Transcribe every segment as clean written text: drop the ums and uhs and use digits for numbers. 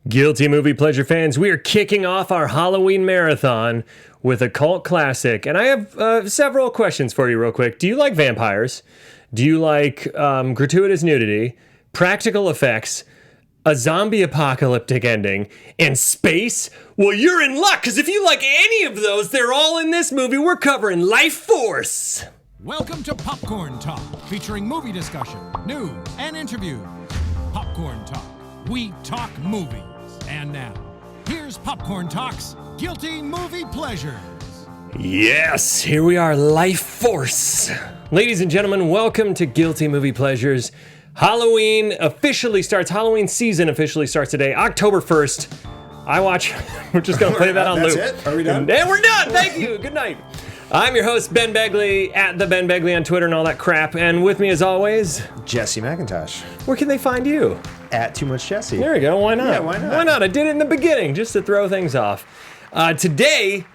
Guilty Movie Pleasure fans, we are kicking off our Halloween marathon with a cult classic. And I have several questions for you real quick. Do you like vampires? Do you like gratuitous nudity, practical effects, a zombie apocalyptic ending, and space? Well, you're in luck, because if you like any of those, they're all in this movie. We're covering Lifeforce. Welcome to Popcorn Talk, featuring movie discussion, news, and interviews. Popcorn Talk. We talk movies. And now, here's Popcorn Talk's Guilty Movie Pleasures. Yes, here we are, Lifeforce. Ladies and gentlemen, welcome to Guilty Movie Pleasures. Halloween season officially starts today, October 1st. We're just going to play that on loop. That's it? Are we done? And we're done. Thank you. Good night. I'm your host, Ben Begley, at the Ben Begley on Twitter and all that crap. And with me, as always, Jesse McIntosh. where can they find you? At Too Much Jesse. There we go. Why not? Yeah, why not? Why not? I did it in the beginning just to throw things off. Today,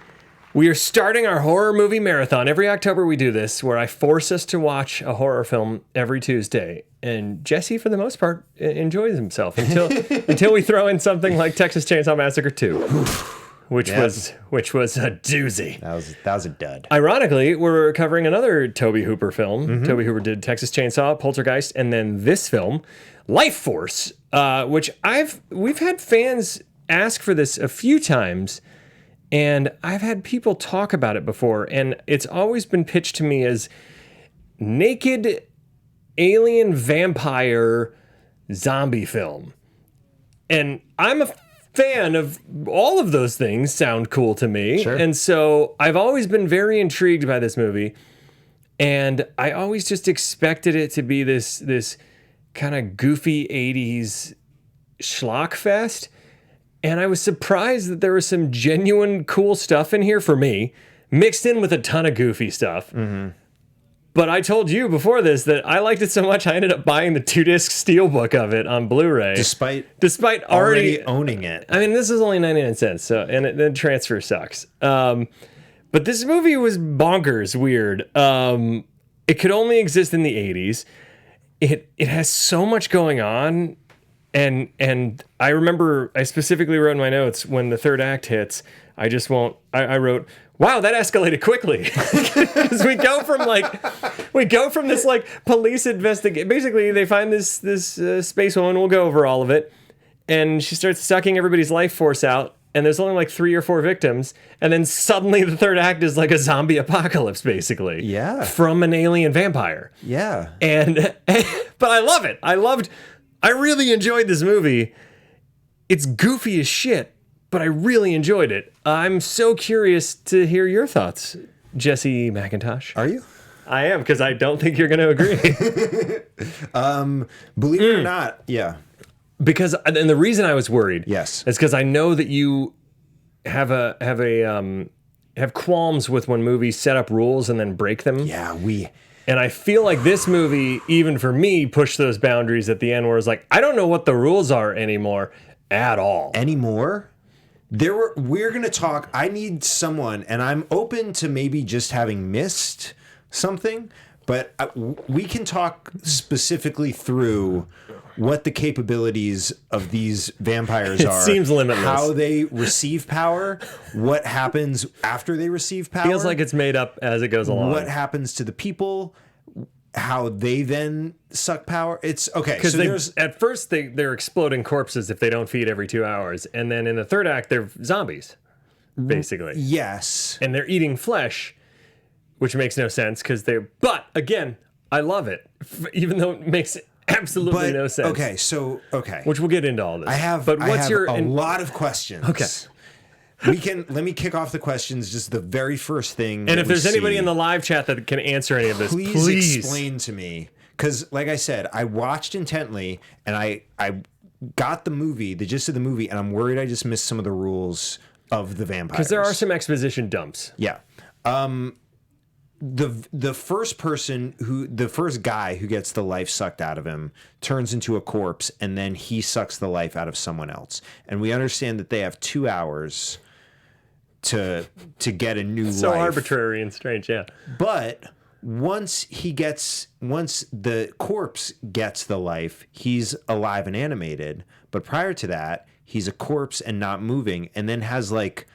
we are starting our horror movie marathon. Every October we do this, where I force us to watch a horror film every Tuesday. And Jesse, for the most part, enjoys himself until we throw in something like Texas Chainsaw Massacre 2, which was a doozy. That was a dud. Ironically, we're covering another Tobe Hooper film. Mm-hmm. Tobe Hooper did Texas Chainsaw, Poltergeist, and then this film, Lifeforce, which we've had fans ask for this a few times. And I've had people talk about it before, and it's always been pitched to me as naked alien vampire zombie film. And I'm a fan of all of those things, sound cool to me. Sure. And so I've always been very intrigued by this movie. And I always just expected it to be this kind of goofy 80s schlock fest. And I was surprised that there was some genuine cool stuff in here for me, mixed in with a ton of goofy stuff. Mm-hmm. But I told you before this that I liked it so much I ended up buying the 2-disc steelbook of it on Blu-ray. Despite already owning it. I mean, this is only 99 cents, and the transfer sucks. But this movie was bonkers weird. It could only exist in the 80s. It has so much going on. And I remember I specifically wrote in my notes when the third act hits, I wrote, wow, that escalated quickly. Because we go from this police investigation. Basically, they find this space woman. We'll go over all of it. And she starts sucking everybody's life force out. And there's only 3 or 4 victims. And then suddenly the third act is like a zombie apocalypse, basically. Yeah. From an alien vampire. Yeah. But I love it. I really enjoyed this movie. It's goofy as shit, but I really enjoyed it. I'm so curious to hear your thoughts, Jesse McIntosh. Are you? I am, because I don't think you're going to agree. Believe it or not, yeah. Because, and the reason I was worried, Yes, is because I know that you have qualms with when movies set up rules and then break them. Yeah, And I feel like this movie, even for me, pushed those boundaries at the end where it's like, I don't know what the rules are anymore at all. Anymore? We're going to talk, I need someone, and I'm open to maybe just having missed something, but we can talk specifically through what the capabilities of these vampires are. It seems limitless. How they receive power, what happens after they receive power. Feels like it's made up as it goes along. What happens to the people, how they then suck power. It's okay. Because at first they're exploding corpses if they don't feed every 2 hours. And then in the third act, they're zombies, basically. Yes. And they're eating flesh, which makes no sense but again, I love it, even though it makes absolutely no sense. Okay. Which we'll get into all this. I have a lot of questions. Okay. Let me kick off the questions. Just the very first thing. And if there's anybody in the live chat that can answer any of this, please explain to me. Because, like I said, I watched intently, and I got the gist of the movie, and I'm worried I just missed some of the rules of the vampires. Because there are some exposition dumps. Yeah. The first guy who gets the life sucked out of him turns into a corpse, and then he sucks the life out of someone else. And we understand that they have 2 hours to get a new life. So arbitrary and strange, yeah. But once the corpse gets the life, he's alive and animated. But prior to that, he's a corpse and not moving, and then has like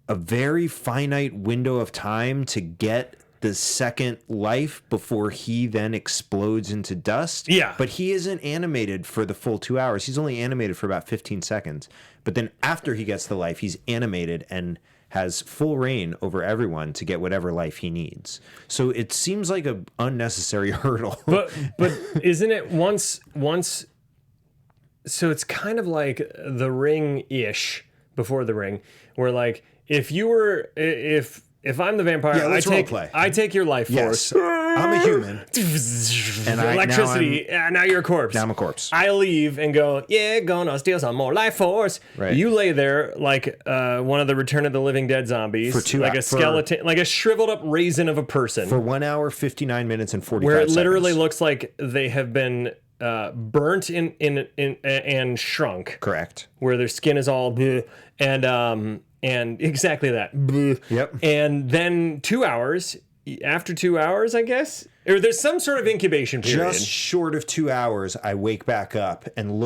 a very finite window of time to get the second life before he then explodes into dust. Yeah. But he isn't animated for the full 2 hours. He's only animated for about 15 seconds. But then after he gets the life, he's animated and has full reign over everyone to get whatever life he needs. So it seems like an unnecessary hurdle. But isn't it once so it's kind of like The Ring-ish, before The Ring, where like if I'm the vampire, Yeah, let's roleplay. I take your life Yes. force. I'm a human. And Electricity. Now you're a corpse. Now I'm a corpse. I leave and go, yeah, gonna steal some more life force. Right. You lay there like one of the Return of the Living Dead zombies. For 2 like a skeleton, like a shriveled up raisin of a person. For 1 hour, 59 minutes, and 45 where it seconds. literally looks like they have been burnt in and shrunk. Correct. Where their skin is all bleh, and exactly that. Bleh. Yep. And then 2 hours, after 2 hours, I guess, or there's some sort of incubation period. Just short of 2 hours, I wake back up and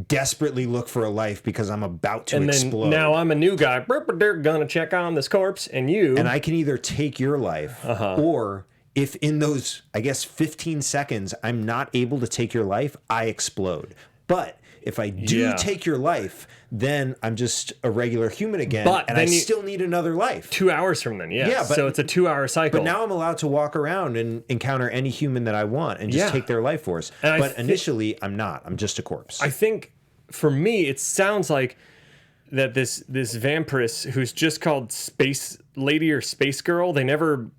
desperately look for a life because I'm about to explode. And then now I'm a new guy. Gonna check on this corpse, and you. And I can either take your life, or if in those, I guess, 15 seconds, I'm not able to take your life, I explode. But if I do take your life, then I'm just a regular human again, and I still need another life. 2 hours from then, yes. Yeah, but, so it's a 2 hour cycle. But now I'm allowed to walk around and encounter any human that I want and just take their life force. But initially, I'm not. I'm just a corpse. I think, for me, it sounds like that this vampiress who's just called Space Lady or Space Girl, they never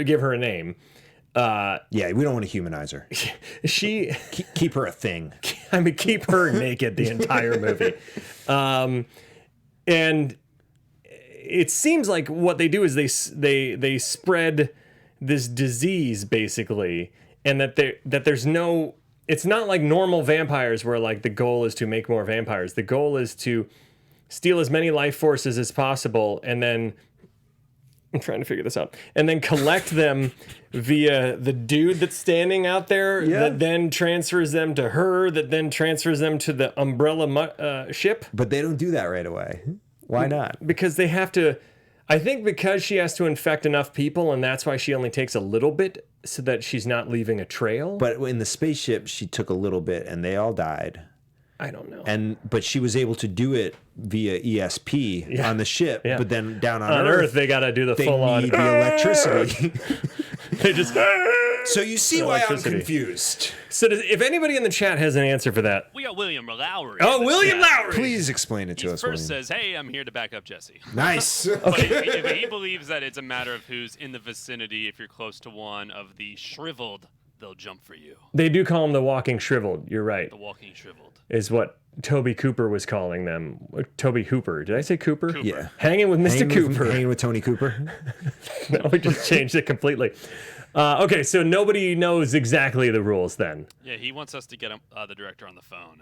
give her a name. Yeah, we don't want to humanize her. She keep her a thing. I mean, keep her naked the entire movie. And it seems like what they do is they spread this disease basically, and that there's no. It's not like normal vampires where like the goal is to make more vampires. The goal is to steal as many life forces as possible, and then. I'm trying to figure this out. And then collect them via the dude that's standing out there that then transfers them to her, that then transfers them to the umbrella ship. But they don't do that right away. Why not? Because they have to... I think because she has to infect enough people, and that's why she only takes a little bit, so that she's not leaving a trail. But in the spaceship, she took a little bit, and they all died. I don't know. But she was able to do it via ESP on the ship, but then down on Earth they got to do the full on. They need the electricity. They just. So you see why I'm confused. So if anybody in the chat has an answer for that, we got William Lowry. Oh, William Lowry! Please explain it to us. First says, "Hey, I'm here to back up Jesse." Nice. But he believes that it's a matter of who's in the vicinity. If you're close to one of the shriveled, they'll jump for you. They do call him the walking shriveled. You're right. The walking shriveled is what Toby Cooper was calling them. Toby Hooper. Did I say Cooper? Yeah. Hanging with Mr. Cooper. Hanging with Tony Cooper. No, we just changed it completely. Okay, so nobody knows exactly the rules then. Yeah, he wants us to get the director on the phone.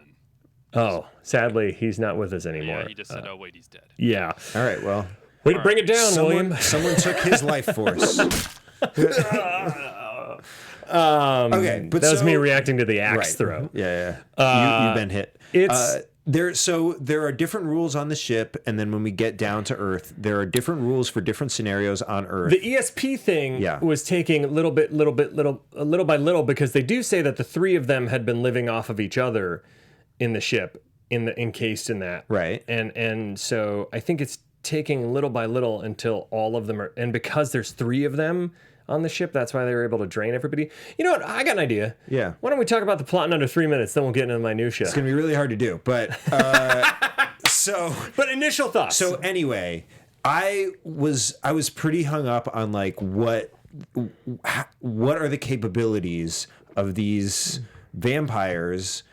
And sadly, he's not with us anymore. Yeah, he just said, "Oh wait, he's dead." Yeah. All right. Well. Way to bring it down, William. Someone took his life force. Okay, but that was me reacting to the axe throw. Yeah. You've been hit. There are different rules on the ship, and then when we get down to Earth, there are different rules for different scenarios on Earth. The ESP thing was taking little by little, because they do say that the three of them had been living off of each other in the ship, encased in that. Right. And so I think it's taking little by little until all of them are, and because there's three of them on the ship, that's why they were able to drain everybody. You know what? I got an idea. Yeah. Why don't we talk about the plot in under 3 minutes, then we'll get into the minutia. It's going to be really hard to do, but But initial thoughts. So anyway, I was pretty hung up on like what are the capabilities of these vampires.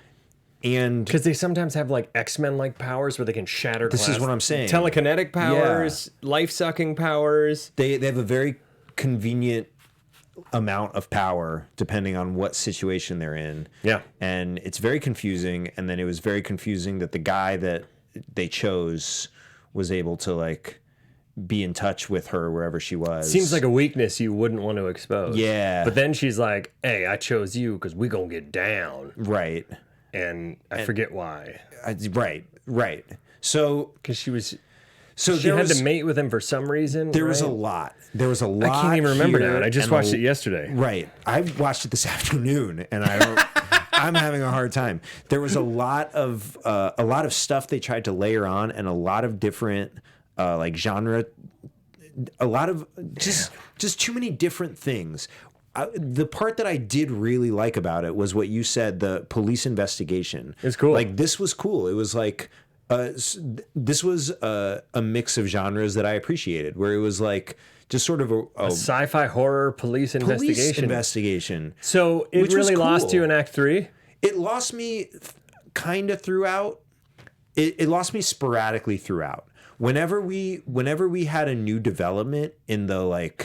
And because they sometimes have like X-Men like powers where they can shatter glass. This is what I'm saying. Telekinetic powers, life-sucking powers. They have a very convenient amount of power depending on what situation they're in. Yeah. And it's very confusing. And then it was very confusing that the guy that they chose was able to like be in touch with her wherever she was. Seems like a weakness you wouldn't want to expose. Yeah. But then she's like, hey, I chose you because we gonna get down. Right. And I forget why. Right. So Because she was... So she had to mate with him for some reason. There was a lot. There was a lot. I can't even remember here, now. I just watched it yesterday. Right. I watched it this afternoon, and I'm having a hard time. There was a lot of stuff they tried to layer on, and a lot of different like genre. A lot of just too many different things. The part that I did really like about it was what you said, the police investigation. It's cool. Like, this was cool. It was like. This was a mix of genres that I appreciated, where it was like just sort of a sci-fi horror police investigation. So it really lost you in Act 3? It lost me kind of throughout. It lost me sporadically throughout. Whenever we had a new development in the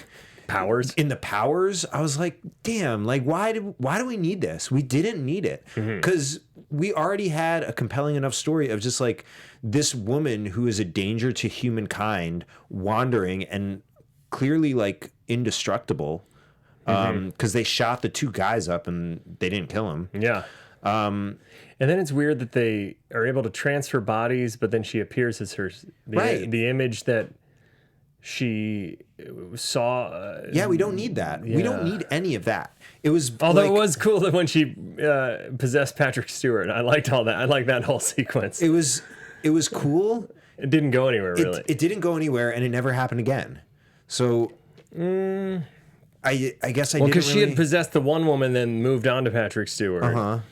powers, I was like, damn, like why do we need this? We didn't need it, because we already had a compelling enough story of just like this woman who is a danger to humankind, wandering and clearly like indestructible, because they shot the 2 guys up and they didn't kill him. Yeah. And then it's weird that they are able to transfer bodies, but then she appears as the image that she saw. We don't need that. We don't need any of that. It was, although it was cool that when she possessed Patrick Stewart, I liked all that. I liked that whole sequence. It was cool. It didn't go anywhere, really. It didn't go anywhere, and it never happened again. So, I guess I didn't because she had possessed the one woman, then moved on to Patrick Stewart.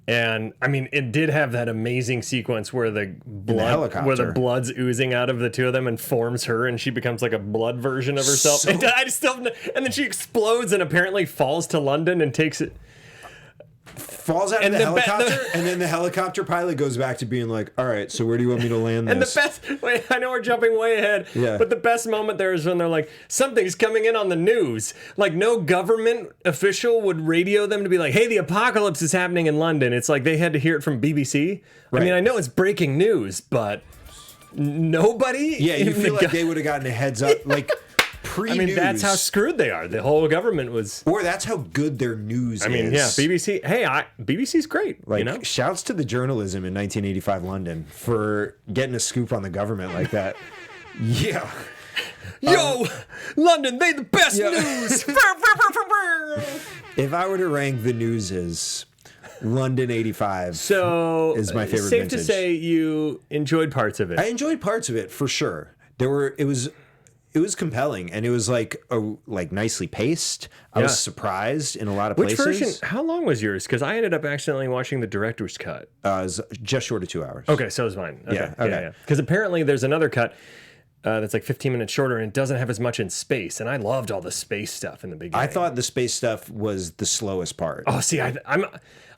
And I mean, it did have that amazing sequence where the blood's oozing out of the 2 of them and forms her, and she becomes like a blood version of herself. And then she explodes and apparently falls to London and takes it. Falls out of the helicopter, and then the helicopter pilot goes back to being like, all right, so where do you want me to land this? And I know we're jumping way ahead, but the best moment there is when they're like, something's coming in on the news. Like, no government official would radio them to be like, hey, the apocalypse is happening in London. It's like they had to hear it from BBC. Right. I mean, I know it's breaking news, but nobody? Yeah, you feel like they would have gotten a heads up, like... Pre-news. I mean, that's how screwed they are. The whole government was... Or that's how good their news is. I mean, yeah, BBC... Hey, BBC's great, like, you know? Shouts to the journalism in 1985 London for getting a scoop on the government like that. Yeah. Yo, London, they the best news! If I were to rank the newses, London 85 is my favorite safe vintage. To say you enjoyed parts of it. I enjoyed parts of it, for sure. It was compelling, and it was like nicely paced. I was surprised in a lot of places. Which version? How long was yours? Because I ended up accidentally watching the director's cut. It was just short of 2 hours. Okay, so was mine. Okay. Yeah, okay. Because apparently there's another cut that's like 15 minutes shorter, and it doesn't have as much in space. And I loved all the space stuff in the beginning. I thought the space stuff was the slowest part. Oh, see,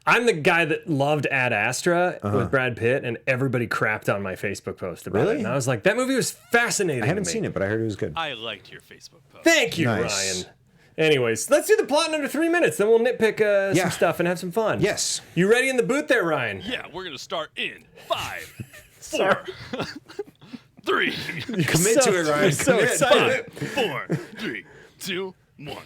I'm the guy that loved Ad Astra with Brad Pitt, and everybody crapped on my Facebook post about it. And I was like, that movie was fascinating. I haven't seen it, but I heard it was good. I liked your Facebook post. Thank you, Nice. Ryan. Anyways, let's do the plot in under 3 minutes. Then we'll nitpick some stuff and have some fun. Yes. You ready in the booth there, Ryan? Yeah, we're going to start in 5, 4, 3. Commit to it, Ryan. So Commit. excited. 5, 4, 3, 2, 1.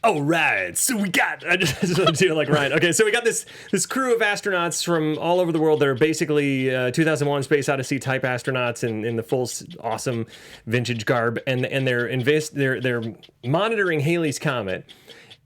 All right, so we got, I just want to do it like Ryan. Okay, so we got this crew of astronauts from all over the world that are basically 2001 Space Odyssey type astronauts in the full awesome vintage garb, and they're monitoring Halley's Comet,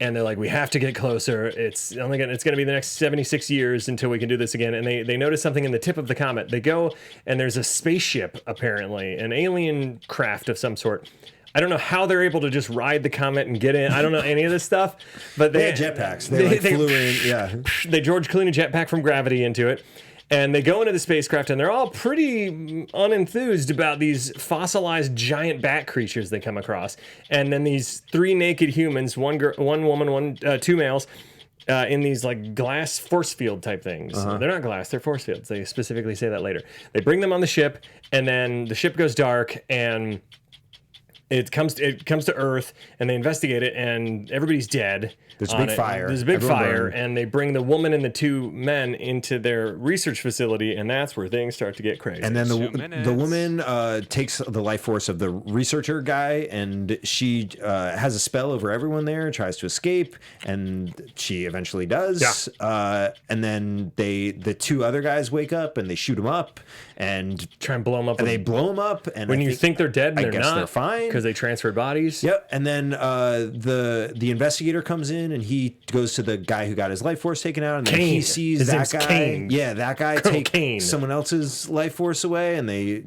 and they're like, we have to get closer. It's going to be the next 76 years until we can do this again. And they notice something in the tip of the comet. They go, and there's a spaceship, apparently, an alien craft of some sort. I don't know how they're able to just ride the comet and get in. I don't know any of this stuff, but They had jetpacks. They flew in. Yeah. They George Clooney jetpack from Gravity into it. And they go into the spacecraft, and they're all pretty unenthused about these fossilized giant bat creatures they come across. And then these 3 naked humans, one woman, 2 males, in these like glass force field type things. They're not glass, they're force fields. They specifically say that later. They bring them on the ship, and then the ship goes dark, and It comes to Earth, and they investigate it, and everybody's dead. There's a big fire. There's a big Everyone fire, burned. and they bring the woman and the 2 men into their research facility, and that's where things start to get crazy. And then 2 the minutes. woman takes the life force of the researcher guy, and she has a spell over everyone there, tries to escape, and she eventually does. Yeah. And then the 2 other guys wake up, and they shoot him up, and try and blow them up. they blow him up. And when you think they're dead, and I they're guess not, they're fine. because they transferred bodies. Yep, and then the investigator comes in, and he goes to the guy who got his life force taken out, and then he Kane. sees His that name's guy. Kane. Yeah, that guy Colonel take Kane. someone else's life force away, and they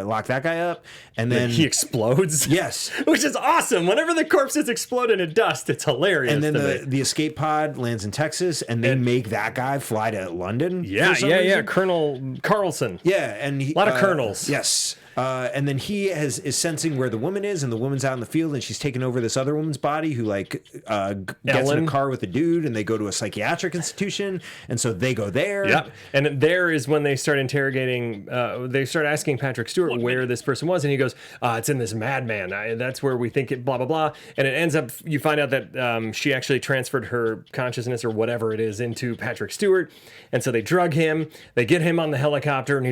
lock that guy up, and then He explodes. yes, Which is awesome. Whenever the corpses explode into dust, it's hilarious. and then to me. the escape pod lands in Texas, and they make that guy fly to London. Yeah, for some yeah, reason. Colonel Carlsen. Yeah, and he, A lot of colonels. Yes. And then he is sensing where the woman is, and the woman's out in the field, and she's taking over this other woman's body who gets in Ellen. a car with a dude, and they go to a psychiatric institution, and so they go there. Yep. And there is when they start interrogating, they start asking Patrick Stewart where this person was, and he goes, it's in this madman. That's where we think it, blah, blah, blah. And it ends up, you find out that she actually transferred her consciousness or whatever it is into Patrick Stewart. And so they drug him, they get him on the helicopter, and he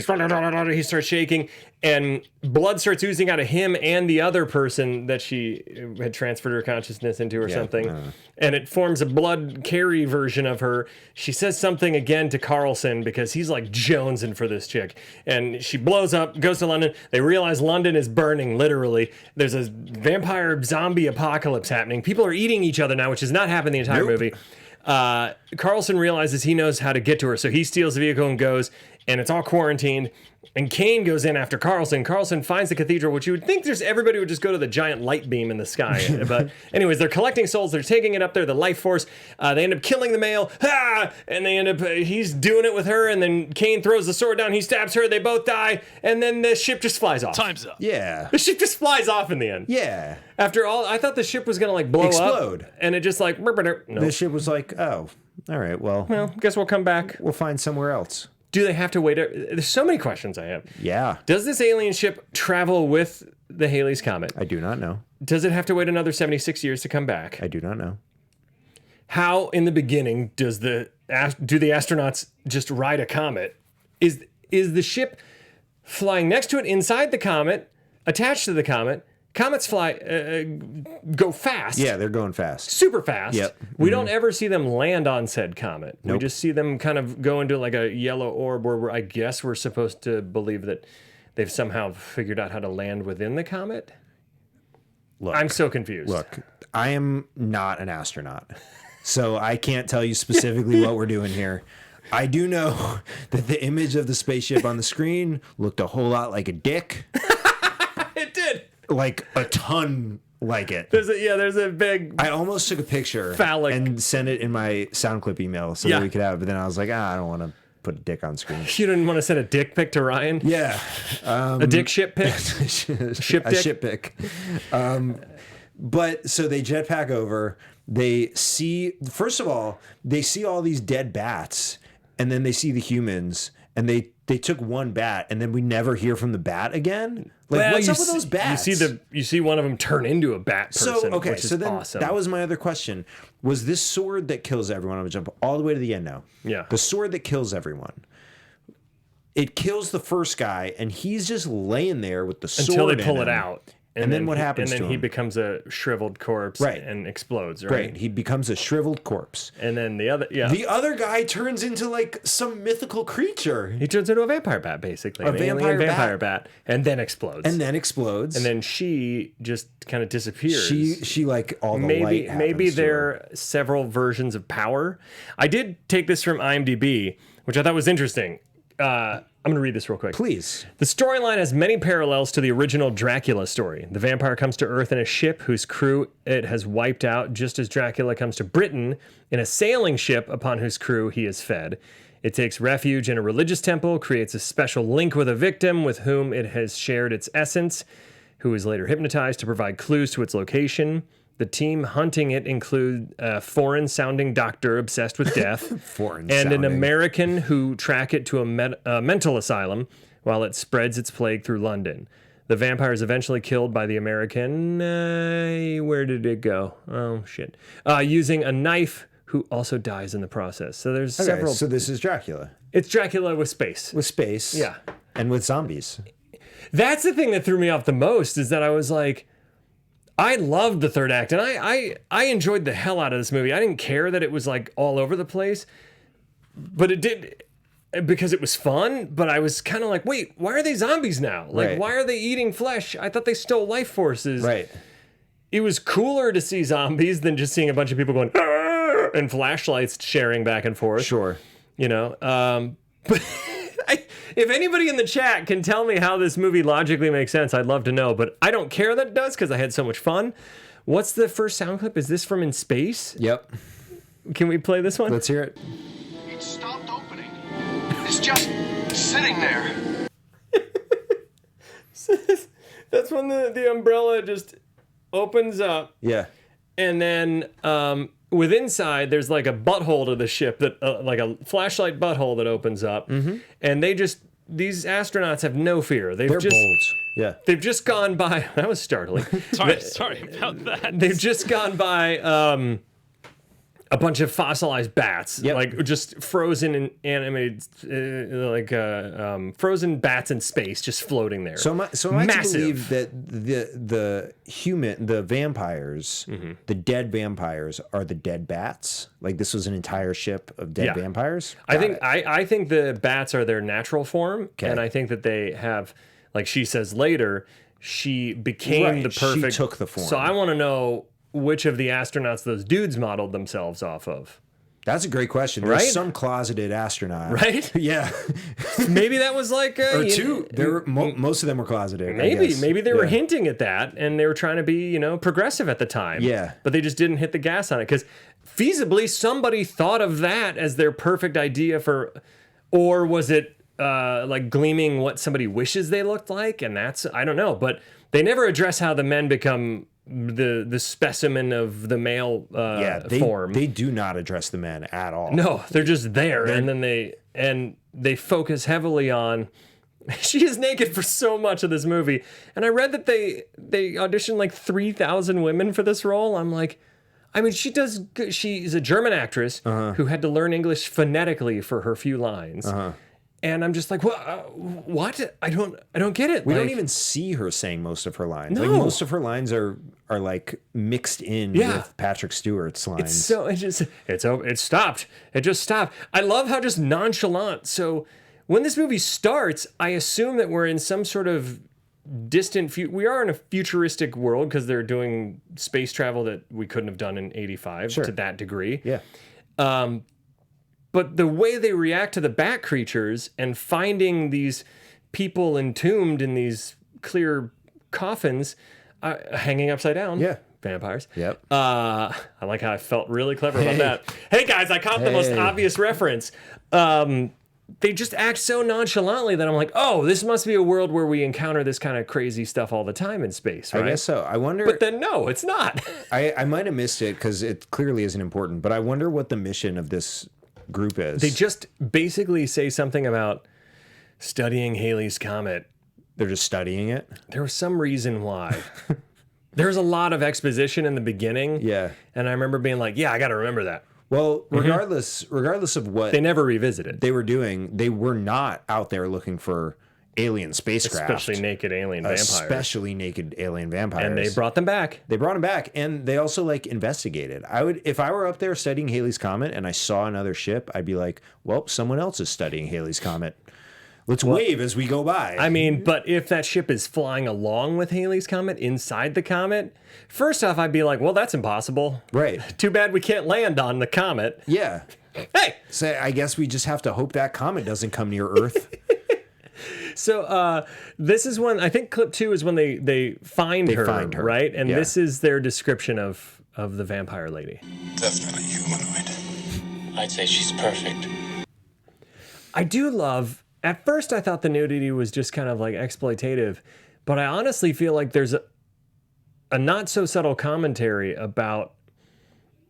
starts shaking, and blood starts oozing out of him and the other person that she had transferred her consciousness into or something. And it forms a blood carry version of her. She says something again to Carlsen because he's like jonesing for this chick. And she blows up, goes to London. They realize London is burning, literally. There's a vampire zombie apocalypse happening. People are eating each other now, which has not happened the entire movie. Carlsen realizes he knows how to get to her, so he steals the vehicle and goes, and it's all quarantined. And Kane goes in after Carlsen. Carlsen finds the cathedral, which you would think everybody would just go to the giant light beam in the sky. But anyways, they're collecting souls. They're taking it up there, the life force. They end up killing the male. And they end up, he's doing it with her. And then Kane throws the sword down. He stabs her. They both die. And then the ship just flies off. Time's up. Yeah. The ship just flies off in the end. Yeah. After all, I thought the ship was going to like blow Explode. up. And it just like, no. The ship was like, oh, all right, well, Guess we'll come back. we'll find somewhere else. Do they have to wait? There's so many questions I have. Yeah. Does this alien ship travel with the Halley's Comet? I do not know. Does it have to wait another 76 years to come back? I do not know. How, in the beginning, do the astronauts just ride a comet? Is the ship flying next to it inside the comet, attached to the comet? Comets go fast. Yeah, they're going fast. Super fast. Yep. We don't ever see them land on said comet. We Nope. just see them kind of go into like a yellow orb where I guess we're supposed to believe that they've somehow figured out how to land within the comet. Look, I'm so confused. Look, I am not an astronaut, so I can't tell you specifically what we're doing here. I do know that the image of the spaceship on the screen looked a whole lot like a dick. It did. Like a ton like it. There's a big. I almost took a picture Phallic. and sent it in my sound clip email so Yeah. that we could have it, but then I was like, I don't want to put a dick on screen. You didn't want to send a dick pic to Ryan? Yeah. A dick ship pic? A dick? ship pic. But so they jetpack over. They see, first of all, they see all these dead bats, and then they see the humans, and they took one bat, and then we never hear from the bat again. Like, Well, what's you up with see- those bats? You see one of them turn into a bat person, So okay, which is so then awesome. that was my other question. Was this sword that kills everyone? I'm gonna jump all the way to the end now. Yeah. The sword that kills everyone. It kills the first guy, and he's just laying there with the sword until they pull in it him. out. And then what happens And then to he him? becomes a shriveled corpse Right. and explodes, right? Right. He becomes a shriveled corpse. And then the The other guy turns into like some mythical creature he turns into a vampire bat, basically. An alien vampire vampire bat. And then explodes. and then explodes. And then she just kind of disappears. she like all the light maybe happens to there her. are several versions of power. I did take this from IMDb, which I thought was interesting. I'm going to read this real quick. Please. The storyline has many parallels to the original Dracula story. The vampire comes to Earth in a ship whose crew it has wiped out, just as Dracula comes to Britain in a sailing ship upon whose crew he is fed. It takes refuge in a religious temple, creates a special link with a victim with whom it has shared its essence, who is later hypnotized to provide clues to its location. The team hunting it include a foreign-sounding doctor obsessed with death and an Foreign-sounding. American who track it to a mental asylum while it spreads its plague through London. The vampire is eventually killed by the American. Where did it go? Oh, shit. Using a knife, who also dies in the process. So there's several. So this is Dracula. It's Dracula with space. With space. Yeah. And with zombies. That's the thing that threw me off the most, is that I was like, I loved the third act, and I enjoyed the hell out of this movie. I didn't care that it was like all over the place, but it did, because it was fun. But I was kind of like, wait, why are they zombies now? Like, Right. why are they eating flesh? I thought they stole life forces. Right. It was cooler to see zombies than just seeing a bunch of people going "Arr!" and flashlights sharing back and forth. Sure. You know, but if anybody in the chat can tell me how this movie logically makes sense, I'd love to know. But I don't care that it does, because I had so much fun. What's the first sound clip? Is this from In Space? Yep. Can we play this one? Let's hear it. It stopped opening. It's just sitting there. That's when the umbrella just opens up, Yeah. and then with inside there's like a butthole to the ship, that like a flashlight butthole that opens up, and these astronauts have no fear. They're bold. Yeah. They've just gone by. That was startling. Sorry about that. They've just gone by a bunch of fossilized bats, Yep. like just frozen and animated, frozen bats in space, just floating there. So am I to Massive. believe that the vampires, the dead vampires, are the dead bats? Like this was an entire ship of dead Yeah. vampires? I think the bats are their natural form, Okay. and I think that they have, like she says later, she became Right, the she perfect. took the form. So I want to know which of the astronauts those dudes modeled themselves off of. That's a great question. There's Right? some closeted astronaut. Right? Yeah. Maybe that was like Or two. There were, most of them were closeted. I Maybe guess. they were Yeah. hinting at that, and they were trying to be, progressive at the time. Yeah. But they just didn't hit the gas on it, because feasibly somebody thought of that as their perfect idea for, or was it like gleaming what somebody wishes they looked like? And that's, I don't know, but they never address how the men become the specimen of the male form. They do not address the men at all. No, they're just there, and then they focus heavily on. She is naked for so much of this movie, and I read that they auditioned like 3,000 women for this role. I'm like, I mean, she's a German actress who had to learn English phonetically for her few lines, and I'm just like, what? I don't get it. We don't even see her saying most of her lines. No. Like most of her lines are like mixed in Yeah. with Patrick Stewart's lines. So it stopped. It just stopped. I love how just nonchalant. So when this movie starts, I assume that we're in some sort of distant we are in a futuristic world, because they're doing space travel that we couldn't have done in 85 to that degree. Yeah. But the way they react to the bat creatures and finding these people entombed in these clear coffins hanging upside down. Yeah. Vampires. Yep. I like how I felt really clever about that. Hey guys, I caught the most obvious reference. They just act so nonchalantly that I'm like, oh, this must be a world where we encounter this kind of crazy stuff all the time in space, right? I guess so. I wonder. But then no, it's not. I might have missed it because it clearly isn't important. But I wonder what the mission of this group is. They just basically say something about studying Halley's Comet. They're just studying it. There was some reason why. There's a lot of exposition in the beginning. Yeah. And I remember being like, yeah, I got to remember that. Well, regardless of what They never revisited. they were doing, they were not out there looking for alien spacecraft, Especially naked alien vampires. especially naked alien vampires. And they brought them back. They brought him back, and they also like investigated. I would, if I were up there studying Halley's Comet and I saw another ship, I'd be like, well, someone else is studying Halley's Comet. Let's wave as we go by. I mean, but if that ship is flying along with Halley's Comet inside the comet, first off, I'd be like, well, that's impossible. Right. Too bad we can't land on the comet. Yeah. Hey! So I guess we just have to hope that comet doesn't come near Earth. So this is when, I think clip 2 is when they find her, right? And yeah. this is their description of the vampire lady. Definitely humanoid. I'd say she's perfect. I do love, at first I thought the nudity was just kind of like exploitative, but I honestly feel like there's a not so subtle commentary about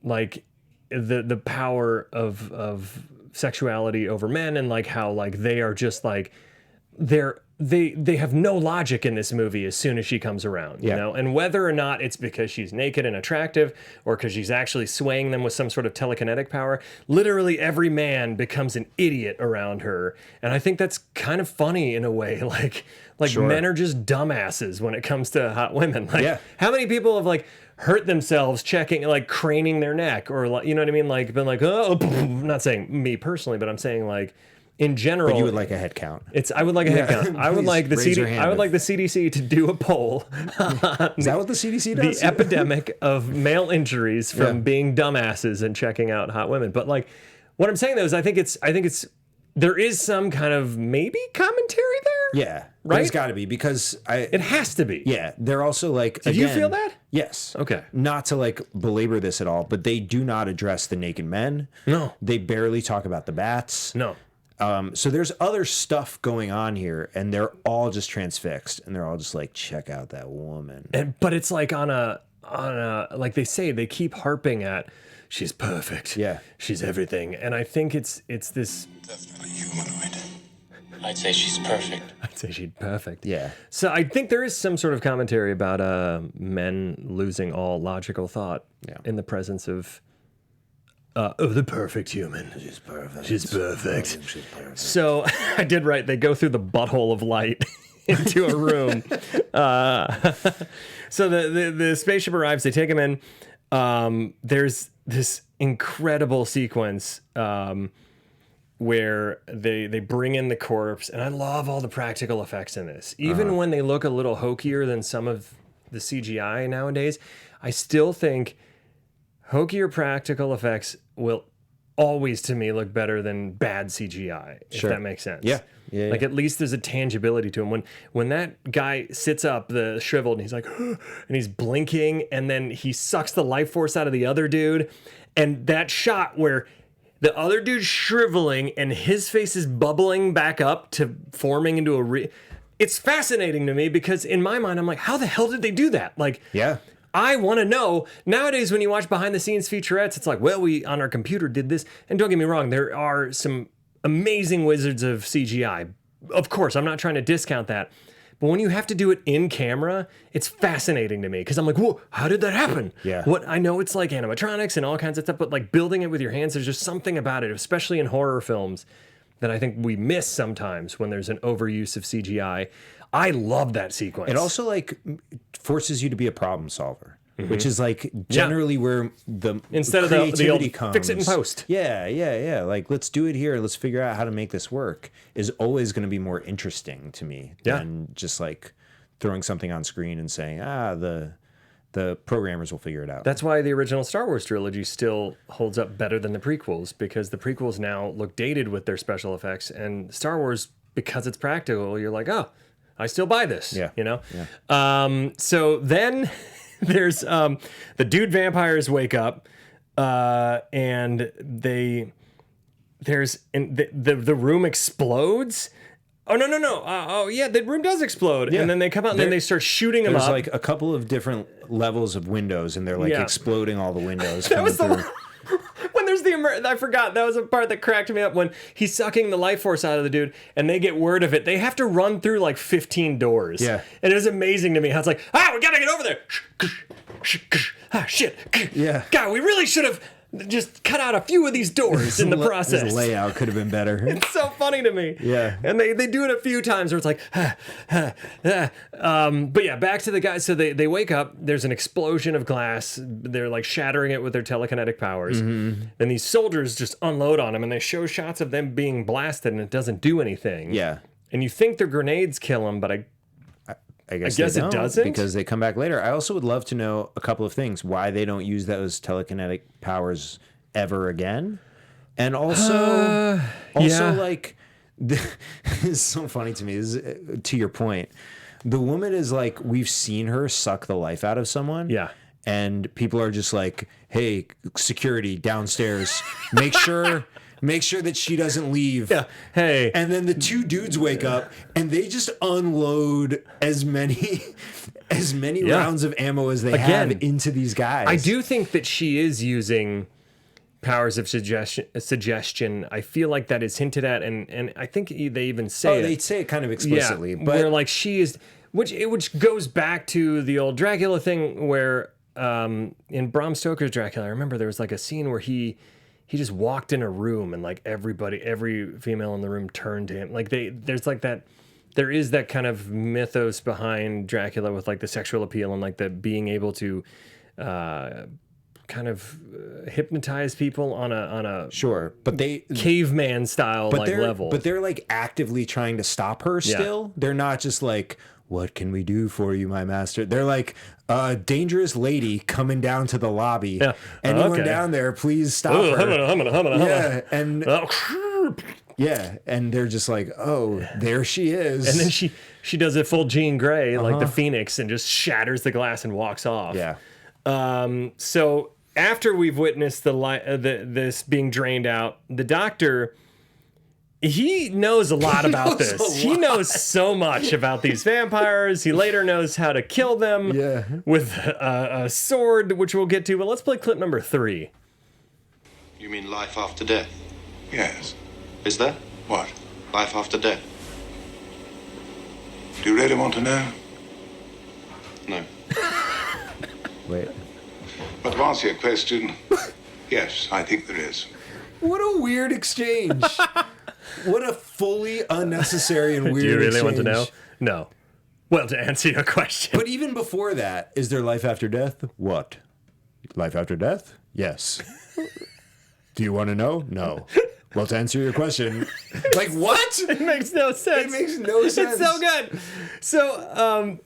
like the power of sexuality over men, and like how like they are just like they have no logic in this movie as soon as she comes around, you know? And whether or not it's because she's naked and attractive or because she's actually swaying them with some sort of telekinetic power, literally every man becomes an idiot around her. And I think that's kind of funny in a way. Like men are just dumbasses when it comes to hot women. Like how many people have like hurt themselves checking, like craning their neck or like, you know what I mean? Like been like, oh, I'm not saying me personally, but I'm saying like, in general, But you would like a head count. I would like a head count. I would like the raise your hand I would like the CDC to do a poll. Is that what the CDC does? The epidemic of male injuries from being dumbasses and checking out hot women. But like, what I'm saying though is, I think it's there is some kind of maybe commentary there. Yeah, right. There's got to be because it has to be. Yeah, they're also like. Did you feel that? Yes. Okay. Not to like belabor this at all, but they do not address the naked men. No. They barely talk about the bats. No. So there's other stuff going on here, and they're all just transfixed, and they're all just like, check out that woman. But it's like on a like they say, they keep harping at, she's perfect. Yeah, she's everything, and I think it's this definitely humanoid. I'd say she's perfect. I'd say she's perfect. Yeah. So I think there is some sort of commentary about men losing all logical thought in the presence of. The perfect human. She's perfect. She's perfect. She's perfect. So I did write, they go through the butthole of light into a room. So the spaceship arrives, they take him in. There's this incredible sequence where they bring in the corpse, and I love all the practical effects in this. Even when they look a little hokier than some of the CGI nowadays, I still think hokier practical effects will always, to me, look better than bad CGI, if that makes sense. Yeah. Like, at least there's a tangibility to him. When that guy sits up, the shriveled, and he's like, and he's blinking, and then he sucks the life force out of the other dude, and that shot where the other dude's shriveling and his face is bubbling back up to forming into it's fascinating to me, because in my mind, I'm like, how the hell did they do that? Like, I want to know. Nowadays, when you watch behind-the-scenes featurettes, it's like, well, we, on our computer, did this. And don't get me wrong, there are some amazing wizards of CGI. Of course, I'm not trying to discount that. But when you have to do it in camera, it's fascinating to me. Because I'm like, whoa, how did that happen? Yeah. I know it's like animatronics and all kinds of stuff, but like building it with your hands, there's just something about it, especially in horror films, that I think we miss sometimes when there's an overuse of CGI. I love that sequence. It also like forces you to be a problem solver, which is like generally where the instead of the old comes. Fix it in post. Yeah. Like, let's do it here. Let's figure out how to make this work is always going to be more interesting to me than just like throwing something on screen and saying, the programmers will figure it out. That's why the original Star Wars trilogy still holds up better than the prequels, because the prequels now look dated with their special effects, and Star Wars, because it's practical, you're like, oh, I still buy this. Yeah. You know? Yeah. So then there's the dude vampires wake up, and the room explodes. Oh, no. The room does explode. Yeah. And then they come out and then they start shooting them up. There's like a couple of different levels of windows, and they're like exploding all the windows. That was when there's I forgot, that was a part that cracked me up, when he's sucking the life force out of the dude and they get word of it. They have to run through like 15 doors. Yeah. And it was amazing to me how it's like, we gotta get over there. Shit. Yeah. God, we really should have just cut out a few of these doors in the process. His layout could have been better. It's so funny to me. Yeah. And they do it a few times where it's like, but yeah, back to the guys. So they wake up, there's an explosion of glass. They're like shattering it with their telekinetic powers. Mm-hmm. And these soldiers just unload on them, and they show shots of them being blasted, and it doesn't do anything. Yeah. And you think their grenades kill them, but I guess it doesn't, because they come back later. I also would love to know a couple of things: why they don't use those telekinetic powers ever again, and also like, it's so funny to me. This is, to your point, the woman is like, we've seen her suck the life out of someone. Yeah. And people are just like, hey, security downstairs, make sure that she doesn't leave. Yeah. Hey. And then the two dudes wake up and they just unload as many rounds of ammo as they have into these guys. I do think that she is using powers of suggestion. I feel like that is hinted at, and I think they even say they say it kind of explicitly, yeah, but where like she is, which goes back to the old Dracula thing, where in Bram Stoker's Dracula, I remember there was like a scene where he just walked in a room and like every female in the room turned to him. Like there is that kind of mythos behind Dracula with like the sexual appeal and like the being able to kind of hypnotize people on a sure, but they caveman style level. But they're like actively trying to stop her still. They're not just like, what can we do for you, my master? They're like, dangerous lady coming down to the lobby. Yeah. Anyone down there, please stop her. Yeah, and yeah, and they're just like, oh, there she is. And then she does a full Jean Grey, like the Phoenix, and just shatters the glass and walks off. Yeah. So after we've witnessed this being drained out, the doctor, he knows a lot about this. He knows so much about these vampires. He later knows how to kill them with a sword, which we'll get to. But let's play clip number 3. You mean life after death? Yes. Is there? What? Life after death? Do you really want to know? No. Wait. But to answer your question, yes, I think there is. What a weird exchange. What a fully unnecessary and weird Do you really exchange. want to know? No. Well, to answer your question. But even before that, is there life after death? What? Life after death? Yes. Do you want to know? No. Well, to answer your question, like what? It makes no sense. It makes no sense. It's so good. So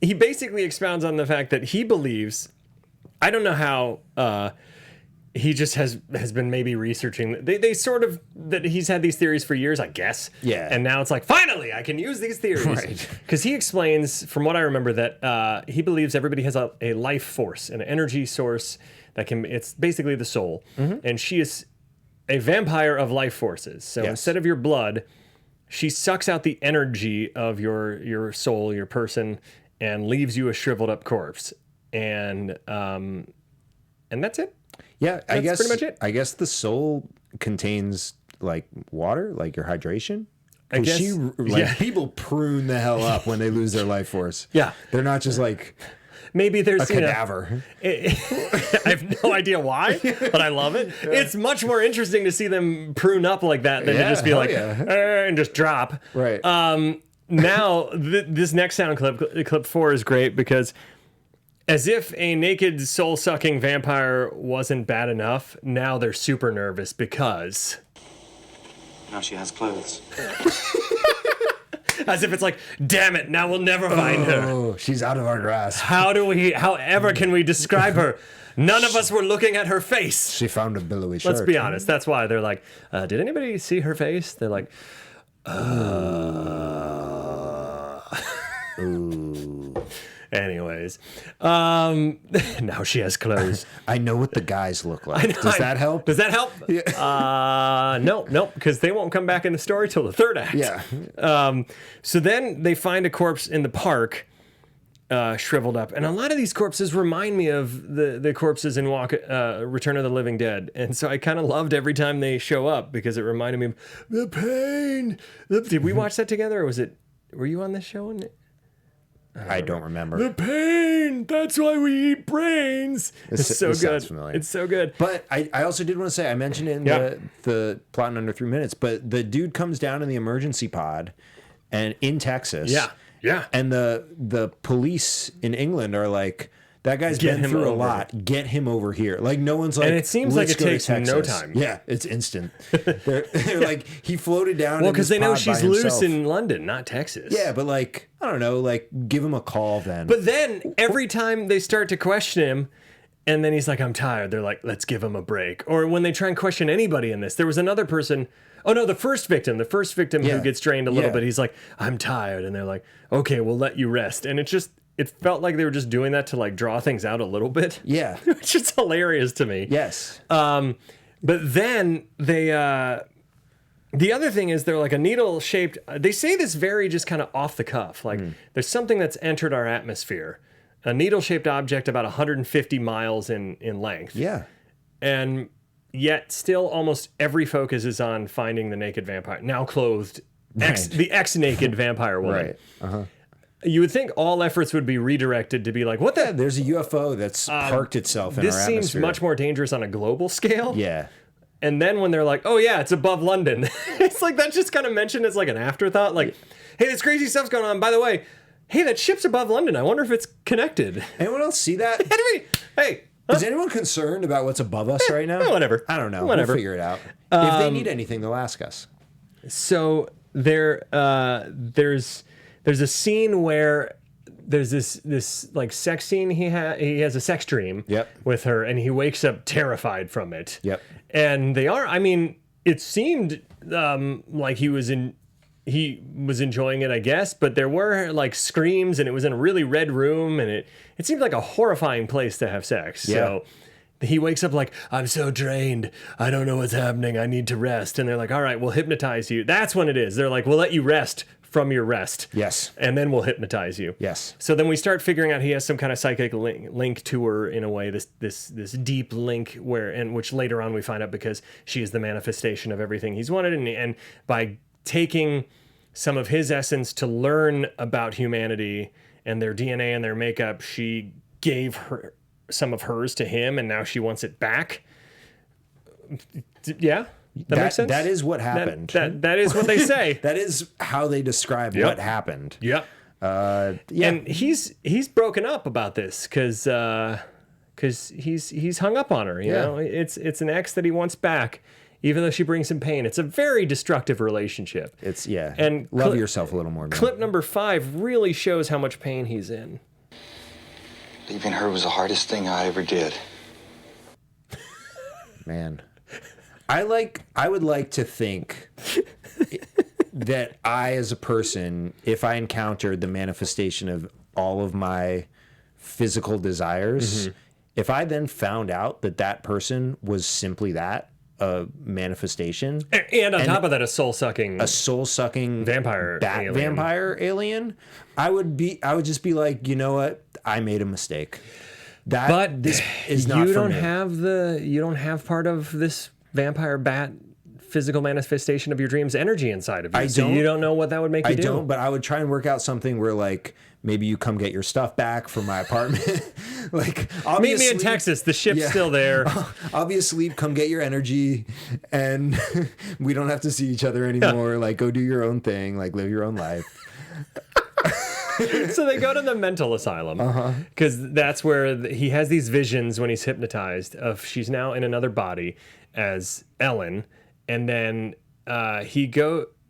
he basically expounds on the fact that he believes, I don't know how he just has been maybe researching. They sort of, that he's had these theories for years, I guess. Yeah. And now it's like, finally, I can use these theories. Right. Because he explains, from what I remember, that he believes everybody has a life force, an energy source that it's basically the soul. Mm-hmm. And she is a vampire of life forces. So instead of your blood, she sucks out the energy of your soul, your person, and leaves you a shriveled up corpse. And that's it. Yeah, I guess pretty much it. I guess the soul contains like water, like your hydration. I guess people prune the hell up when they lose their life force. Yeah, they're not just like maybe there's a cadaver. I have no idea why, but I love it. Yeah. It's much more interesting to see them prune up like that than to just be like and just drop. Right. Now this next sound clip 4 is great because, as if a naked soul-sucking vampire wasn't bad enough, now they're super nervous because now she has clothes. As if it's like, damn it, now we'll never find her. Oh, she's out of our grasp. However can we describe her? None of us were looking at her face. She found a billowy shirt. Let's be honest. That's why they're like, did anybody see her face? They're like, ooh. Anyways, now she has clothes. I know what the guys look like. Does that help? Does that help? Yeah. No, because they won't come back in the story till the 3rd act. Yeah. So then they find a corpse in the park, shriveled up, and a lot of these corpses remind me of the corpses in Return of the Living Dead, and so I kind of loved every time they show up because it reminded me of the pain. Did we watch that together, or were you on this show? I don't remember. The pain. That's why we eat brains. It's so good. It's so good. But I also did want to say, I mentioned it in the plot in under 3 minutes, but the dude comes down in the emergency pod and in Texas. Yeah. Yeah. And the police in England are like, that guy's been through a lot. Get him over here. Like, no one's like, and it seems like it takes no time. Yeah, it's instant. they're like, he floated down. Well, because they know she's loose in London, not Texas. Yeah, but like, I don't know, like, give him a call then. But then every time they start to question him, and then he's like, I'm tired, they're like, let's give him a break. Or when they try and question anybody in this, there was another person. Oh no, the first victim who gets drained a little bit. He's like, I'm tired, and they're like, okay, we'll let you rest. And it felt like they were just doing that to like draw things out a little bit. Yeah. Which is hilarious to me. Yes. But then they, the other thing is they're like a needle shaped, they say this very just kind of off the cuff. Like there's something that's entered our atmosphere, a needle shaped object about 150 miles in length. Yeah. And yet still almost every focus is on finding the naked vampire, now clothed, the ex-naked vampire woman. Right. Uh-huh. You would think all efforts would be redirected to be like, what the? There's a UFO that's parked itself in our This atmosphere. seems much more dangerous on a global scale. Yeah. And then when they're like, oh yeah, it's above London. It's like that's just kind of mentioned as like an afterthought. Like, hey, this crazy stuff's going on. By the way, hey, that ship's above London. I wonder if it's connected. Anyone else see that? Hey. Is anyone concerned about what's above us right now? Whatever. I don't know. Whatever. We'll figure it out. If they need anything, they'll ask us. So there's a scene where there's this like sex scene. He has a sex dream with her, and he wakes up terrified from it. Yep. And they are. I mean, it seemed like he was enjoying it, I guess, but there were like screams, and it was in a really red room, and it seemed like a horrifying place to have sex. Yeah. So he wakes up like, I'm so drained. I don't know what's happening. I need to rest. And they're like, all right, we'll hypnotize you. That's when it is. They're like, we'll let you rest from your rest. Yes. And then we'll hypnotize you. Yes. So then we start figuring out he has some kind of psychic link to her in a way, this deep link which later on we find out because she is the manifestation of everything he's wanted. And by taking some of his essence to learn about humanity and their DNA and their makeup, she gave her some of hers to him, and now she wants it back. Yeah, that makes sense. That is what happened. That is what they say. That is how they describe what happened. Yep. Yeah. And he's broken up about this because he's hung up on her. You know, it's an ex that he wants back, even though she brings him pain. It's a very destructive relationship. And love yourself a little more. Man. Clip number 5 really shows how much pain he's in. Leaving her was the hardest thing I ever did. Man, I would like to think that I, as a person, if I encountered the manifestation of all of my physical desires, if I then found out that person was simply that, a manifestation, and on top of that, a soul-sucking vampire alien. Vampire alien, I would just be like, you know what, I made a mistake. This is not. You don't have part of this vampire bat physical manifestation of your dreams energy inside of you. You don't know what that would make you do. I don't, but I would try and work out something where like maybe you come get your stuff back from my apartment. Like, meet me in Texas. The ship's still there. I'll be asleep. Come get your energy, and we don't have to see each other anymore. Like, go do your own thing. Like, live your own life. So they go to the mental asylum because that's where he has these visions when he's hypnotized of she's now in another body as Ellen, and then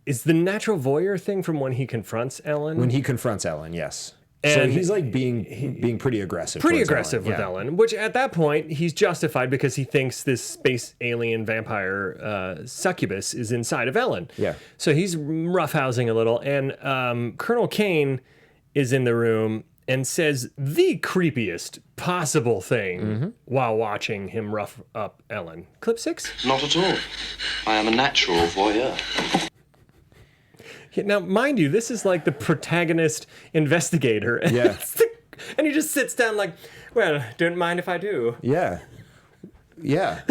is the natural voyeur thing from when he confronts Ellen? When he confronts Ellen, yes. And so he's like being pretty aggressive. Pretty aggressive with Ellen, which at that point he's justified because he thinks this space alien vampire succubus is inside of Ellen. Yeah. So he's roughhousing a little, and Colonel Kane is in the room and says the creepiest possible thing while watching him rough up Ellen. Clip 6? Not at all. I am a natural voyeur. Now, mind you, this is like the protagonist investigator. Yeah. And he just sits down like, well, don't mind if I do. Yeah. Yeah.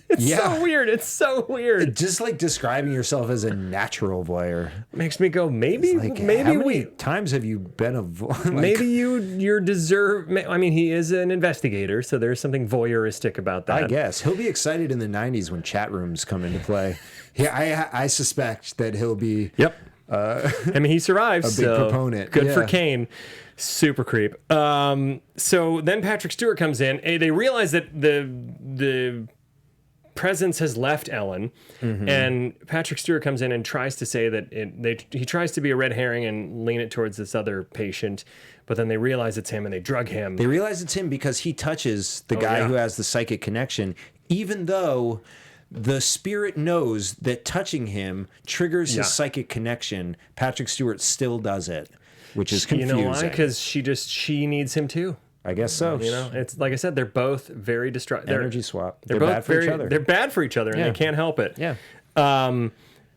It's so weird. It's so weird. Just like describing yourself as a natural voyeur makes me go, maybe how many times have you been a voyeur? Like, maybe you deserve. I mean, he is an investigator, so there's something voyeuristic about that. I guess he'll be excited in the 90s when chat rooms come into play. Yeah, I suspect that he'll be. Yep. I mean, he survives. A big proponent. Good for Kane. Super creep. So then Patrick Stewart comes in. They realize that the presence has left Ellen, and Patrick Stewart comes in and tries to say that he tries to be a red herring and lean it towards this other patient, but then they realize it's him and they drug him. They realize it's him because he touches the guy who has the psychic connection, even though the spirit knows that touching him triggers his psychic connection. Patrick Stewart still does it, which is confusing. You know why? Because she needs him too. I guess so. You know, it's like I said, they're both very destructive. Energy swap. They're both bad for each other. They're bad for each other, and they can't help it. Yeah.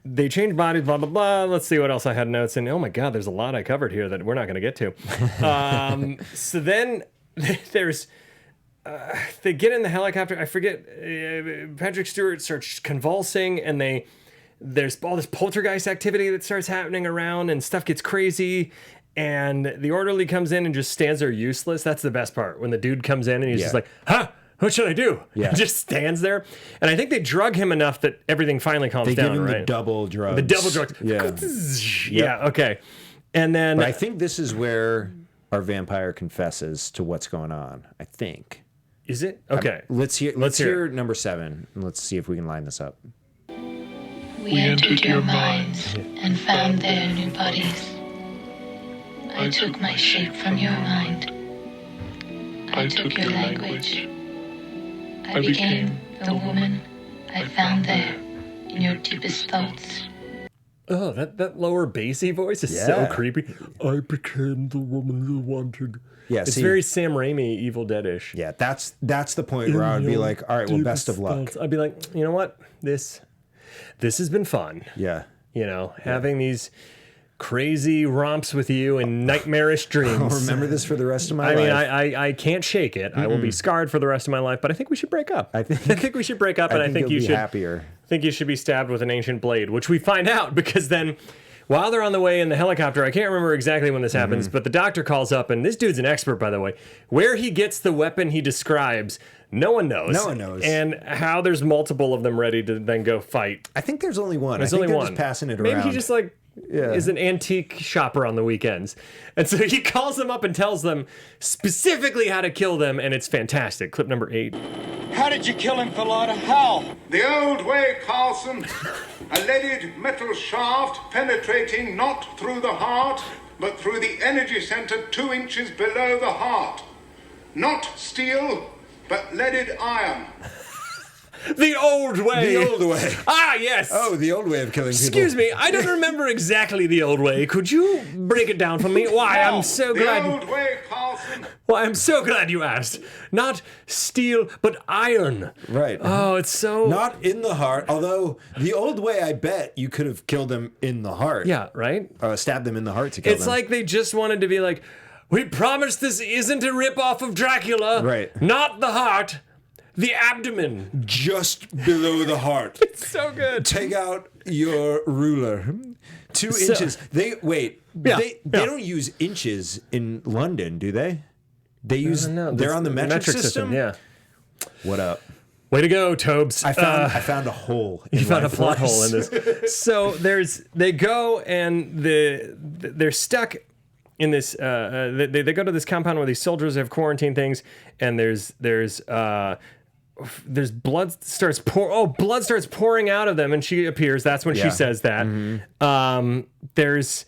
They change bodies, blah, blah, blah. Let's see what else I had notes in. Oh, my God, there's a lot I covered here that we're not going to get to. So then there's they get in the helicopter. I forget. Patrick Stewart starts convulsing, and there's all this poltergeist activity that starts happening around, and stuff gets crazy. And the orderly comes in and just stands there useless. That's the best part. When the dude comes in and he's just like, huh? What should I do? Yeah. And just stands there. And I think they drug him enough that everything finally calms down, They give him right? the double drugs. The double drugs. Yeah. Yeah, okay. And then... But I think this is where our vampire confesses to what's going on. I think. Is it? Okay. Let's hear it. number 7, and let's see if we can line this up. We entered your minds and found there new bodies. I took my shape from your mind. I took your language. I became the woman I found there in your deepest thoughts. Oh, that lower bassy voice is so creepy. I became the woman you wanted. Yeah, it's very Sam Raimi, Evil Dead-ish. Yeah, that's the point where I would be like, all right, well, best of luck. I'd be like, you know what? This has been fun. Yeah. You know, having these crazy romps with you and nightmarish dreams. I'll remember this for the rest of my life. I mean, I can't shake it. I will be scarred for the rest of my life, but I think we should break up. I think we should break up, and I think you should happier. I think you should be stabbed with an ancient blade, which we find out because then while they're on the way in the helicopter, I can't remember exactly when this happens, but the doctor calls up, and this dude's an expert, by the way. Where he gets the weapon he describes, no one knows. No one knows. And how there's multiple of them ready to then go fight. I think there's only one. There's I think only they're one. just passing it Maybe around. he just is an antique shopper on the weekends. And so he calls them up and tells them specifically how to kill them, and it's fantastic. Clip number 8. How did you kill him, Philada? How? The old way, Carlsen. A leaded metal shaft penetrating not through the heart, but through the energy center 2 inches below the heart. Not steel, but leaded iron. The old way. The old way. Ah, yes. Oh, the old way of killing people. Excuse me, I don't remember exactly the old way. Could you break it down for me? Why, I'm so glad. The old way, Carlsen. Why, I'm so glad you asked. Not steel, but iron. Right. Oh, it's so... Not in the heart, although the old way, I bet you could have killed them in the heart. Yeah, right? Stabbed them in the heart to kill them. It's like they just wanted to be like, we promise this isn't a rip-off of Dracula. Right. Not the heart. The abdomen. Just below the heart. It's so good. Take out your ruler. 2 inches. They don't use inches in London, do they? They use No, they're on the metric system. Yeah. What up? Way to go, Tobes. I found a hole. You found a Lifeforce. plot hole in this. So they go and they're stuck in this. They go to this compound where these soldiers have quarantine things, and there's blood starts pouring out of them, and she appears. That's when she says that. There's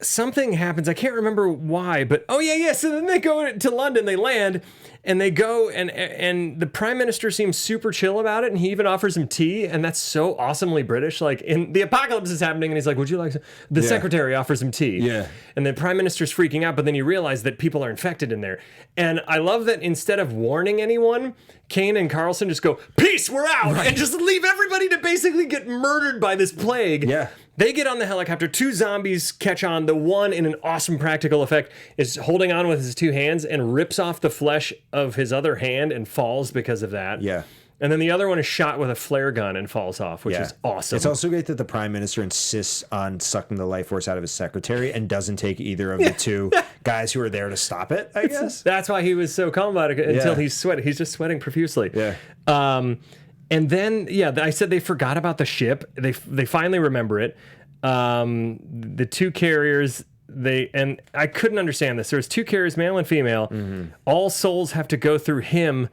something happens. I can't remember why, but so then they go to London. They land, and they go, and the Prime Minister seems super chill about it, and he even offers him tea, and that's so awesomely British. Like, in the apocalypse is happening, and he's like, would you like some? The secretary offers him tea. Yeah. And the Prime Minister's freaking out, but then you realize that people are infected in there. And I love that instead of warning anyone, Kane and Carlsen just go, peace, we're out, and just leave everybody to basically get murdered by this plague. Yeah. They get on the helicopter. 2 zombies catch on. The one, in an awesome practical effect, is holding on with his 2 hands and rips off the flesh of his other hand and falls because of that. Yeah. And then the other one is shot with a flare gun and falls off, which is awesome. It's also great that the Prime Minister insists on sucking the life force out of his secretary and doesn't take either of the 2 guys who are there to stop it, I guess. That's why he was so calm about it until he's sweating. He's just sweating profusely. Yeah. And then, I said they forgot about the ship. They finally remember it. The 2 carriers, and I couldn't understand this. There's 2 carriers, male and female. All souls have to go through him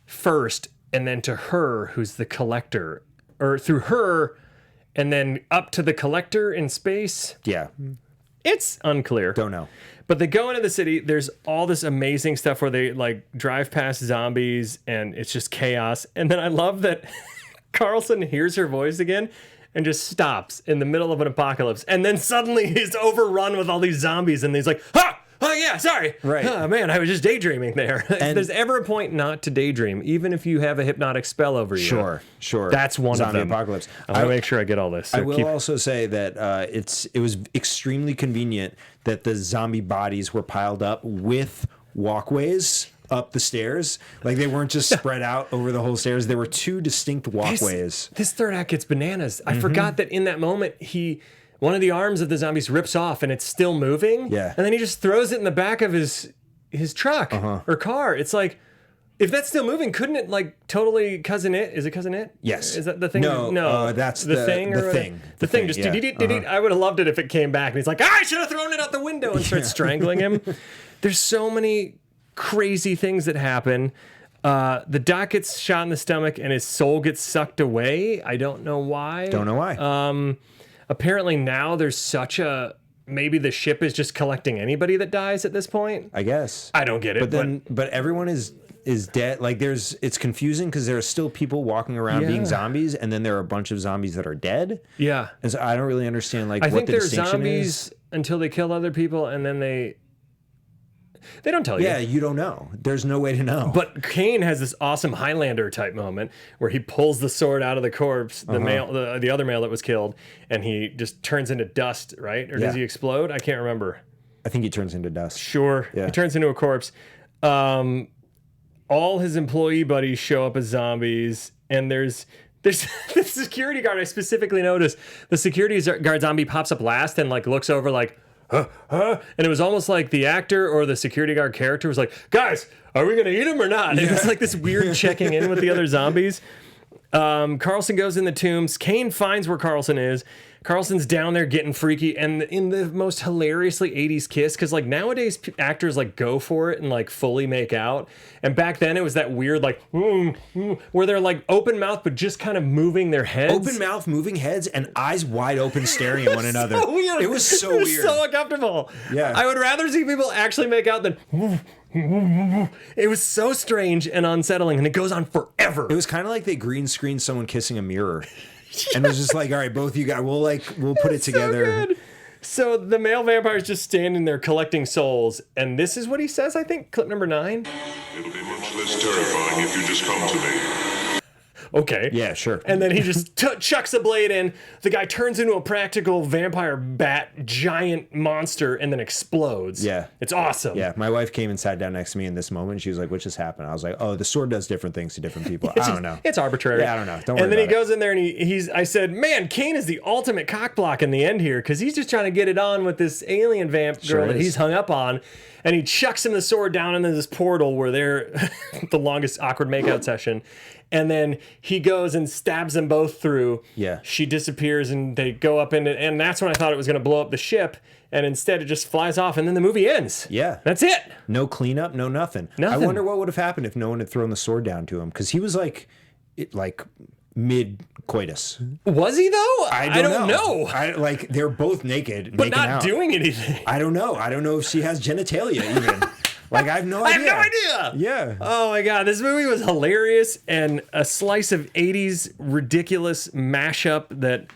first, and then to her, who's the collector, or through her, and then up to the collector in space. Yeah. It's unclear. Don't know. But they go into the city. There's all this amazing stuff where they drive past zombies, and it's just chaos. And then I love that Carlsen hears her voice again and just stops in the middle of an apocalypse. And then suddenly he's overrun with all these zombies, and he's like, ha! Oh, yeah, sorry. Right. Oh, man, I was just daydreaming there. If there's ever a point not to daydream, even if you have a hypnotic spell over you. Sure. That's one Zombie of them. apocalypse. I want to make sure I get all this. So I will also say that it was extremely convenient that the zombie bodies were piled up with walkways up the stairs. Like they weren't just spread out over the whole stairs. There were 2 distinct walkways. This third act gets bananas. I forgot that in that moment, one of the arms of the zombies rips off and it's still moving. Yeah. And then he just throws it in the back of his truck or car. It's like, if that's still moving, couldn't it like totally Cousin It? Is it Cousin It? Yes. Is that the thing? No, that's the thing. The thing. Just I would have loved it if it came back and he's like, I should have thrown it out the window and starts strangling him. There's so many crazy things that happen. The doc gets shot in the stomach and his soul gets sucked away. I don't know why. Apparently now there's maybe the ship is just collecting anybody that dies at this point. I guess. I don't get it. But everyone is dead. Like it's confusing because there are still people walking around being zombies, and then there are a bunch of zombies that are dead. Yeah. And so I don't really understand I what think the they're distinction zombies is. until they kill other people, and then they don't tell you. Yeah, you don't know. There's no way to know. But Kane has this awesome Highlander type moment where he pulls the sword out of the corpse, the other male that was killed, and he just turns into dust, right? Or does he explode? I can't remember. I think he turns into dust. Sure. Yeah. He turns into a corpse. All his employee buddies show up as zombies, and there's the security guard. I specifically noticed the security guard zombie pops up last and like looks over like, and it was almost like the actor or the security guard character was like, guys, are we gonna eat him or not? And it was like this weird checking in with the other zombies. Carlsen goes in the tombs. Kane finds where Carlsen is. Carlsen's down there getting freaky, and in the most hilariously 80s kiss, because like nowadays actors like go for it and like fully make out, and back then it was that weird like where they're like open mouth but just kind of moving their heads, open mouth, moving heads, and eyes wide open, staring at one another. So weird. It was so weird, so uncomfortable. Yeah, I would rather see people actually make out than. It was so strange and unsettling, and it goes on forever. It was kind of like they green screened someone kissing a mirror. Yes. And it was just like, all right, both of you guys, we'll put it together. So the male vampire is just standing there collecting souls, and this is what he says, I think, clip number 9. It'll be much less terrifying if you just come to me. Okay. Yeah, sure. And then he just chucks a blade in. The guy turns into a practical vampire bat, giant monster, and then explodes. Yeah. It's awesome. Yeah. My wife came and sat down next to me in this moment. She was like, what just happened? I was like, oh, the sword does different things to different people. I don't know. It's arbitrary. Yeah, I don't know. Don't worry And then he about goes in there and I said, man, Kane is the ultimate cockblock in the end here because he's just trying to get it on with this alien vamp girl that he's hung up on. And he chucks him the sword down into this portal where they're the longest awkward makeout session. And then he goes and stabs them both through. Yeah. She disappears and they go up in it. And that's when I thought it was going to blow up the ship. And instead it just flies off and then the movie ends. Yeah. That's it. No cleanup, no nothing. I wonder what would have happened if no one had thrown the sword down to him. Because he was like mid-coitus. Was he though? I don't know. They're both naked, but making not out. doing anything. I don't know. I don't know if she has genitalia even. Like, I have no idea. I have no idea. Yeah. Oh my God. This movie was hilarious and a slice of 80s ridiculous mashup that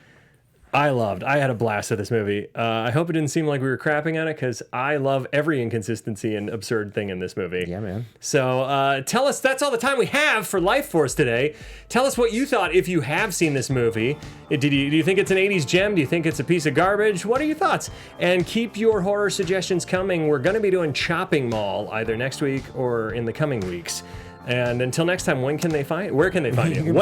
I loved. I had a blast with this movie. I hope it didn't seem like we were crapping on it because I love every inconsistency and absurd thing in this movie. Yeah, man. So tell us, that's all the time we have for Lifeforce today. Tell us what you thought if you have seen this movie. Do you think it's an 80s gem? Do you think it's a piece of garbage? What are your thoughts? And keep your horror suggestions coming. We're going to be doing Chopping Mall either next week or in the coming weeks. And until next time, where can they find you? You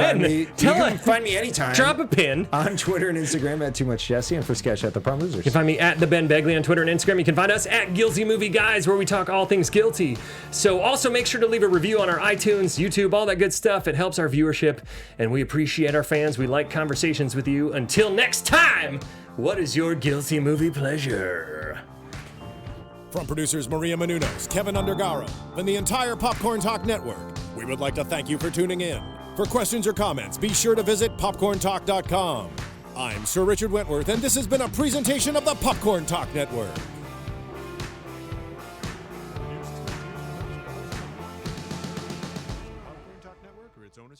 can find me anytime. Drop a pin. On Twitter and Instagram at Too Much Jesse and for Sketch at The Prom Losers. You can find me at the Ben Begley on Twitter and Instagram. You can find us at Guilty Movie Guys, where we talk all things guilty. So also make sure to leave a review on our iTunes, YouTube, all that good stuff. It helps our viewership, and we appreciate our fans. We like conversations with you. Until next time, what is your guilty movie pleasure? From producers Maria Menounos, Kevin Undergaro, and the entire Popcorn Talk Network, we would like to thank you for tuning in. For questions or comments, be sure to visit popcorntalk.com. I'm Sir Richard Wentworth, and this has been a presentation of the Popcorn Talk Network.